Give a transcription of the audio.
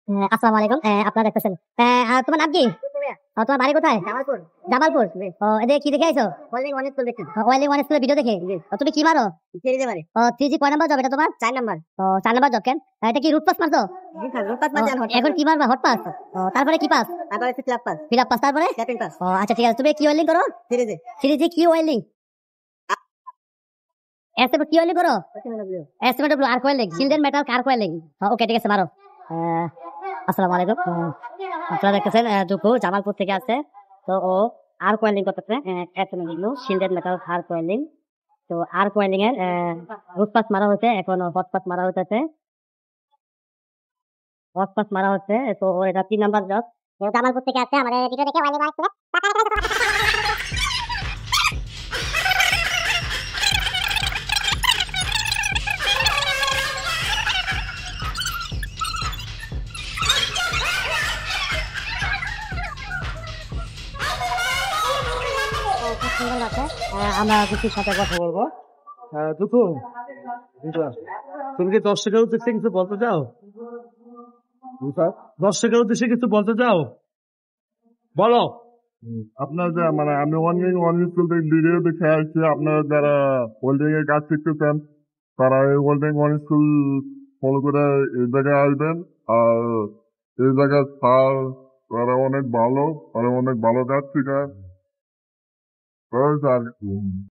আসসালামু আলাইকুম। আপনারা দেখতেছেন। তোমার নাম কি? তোমার বাড়ি কোথায়? জামালপুর। জামালপুর। জি। এদিকে কি দেখে আইছো? ওয়েল্ডিং অনেক স্কুল দেখছেন। ওয়েলিং ওয়ান স্কুলের ভিডিও দেখে? জি। তুমি কি মারো? ছেড়ে দিতে পারে। 3G কয় নাম্বার জব এটা তোমার? 4 নাম্বার। 4 নাম্বার জব কেন? এটা কি রুট পাস মারছো? জি স্যার, রোড পাস মারছি আর হট পাস এখন কি মারবা? Hot pass? তারপরে কি পাস? তারপরে হচ্ছে club pass, fill up pass, তারপরে? ক্যাপিং পাস, আচ্ছা ঠিক আছে। তুমি কি ওয়েল্ডিং করো? সিরিজে। 3G কি ওয়েল্ডিং? এসএম কি ওয়েল্ডিং করো? SMW arc welding, shielded metal arc welding. Okay ঠিক আছে, মারো। আসসালামু আলাইকুম। আপনারা দেখতেছেন দুপুর জামালপুর থেকে আসছে। তো ও আর্ক ওয়েল্ডিং করতেছে, এসএমডব্লিউ শিল্ডেন মেটাল আর্ক ওয়েল্ডিং। তো আর্ক ওয়েল্ডিং এর রুট পাস মারা হচ্ছে, এখন হট পাস মারা হচ্ছে। হট পাস মারা হচ্ছে। তো ওর এটা 3 নাম্বার জব। জামালপুর থেকে আসছে, আমাদের ভিডিও দেখে ওয়েল্ডিং আসছে। আমরা দুটির সাথে কথা বলবো। দুঃখু, তুমি কি দর্শকের উদ্দেশ্যে কিছু বলতে চাও? দর্শকের উদ্দেশ্যে কিছু বলতে চাও? বলো। আপনার যা মানে আমি অনেক স্কুল থেকে ভিডিও দেখে আসছি, আপনারা যারা হোল্ডিং এর কাজ শিখতেছেন তারা এই হোল্ডিং ওয়ান স্কুল ফলো করে এই জায়গায় আসবেন। আর এই জায়গার স্যার তারা অনেক ভালো, তারা অনেক ভালো কাজ শেখায়।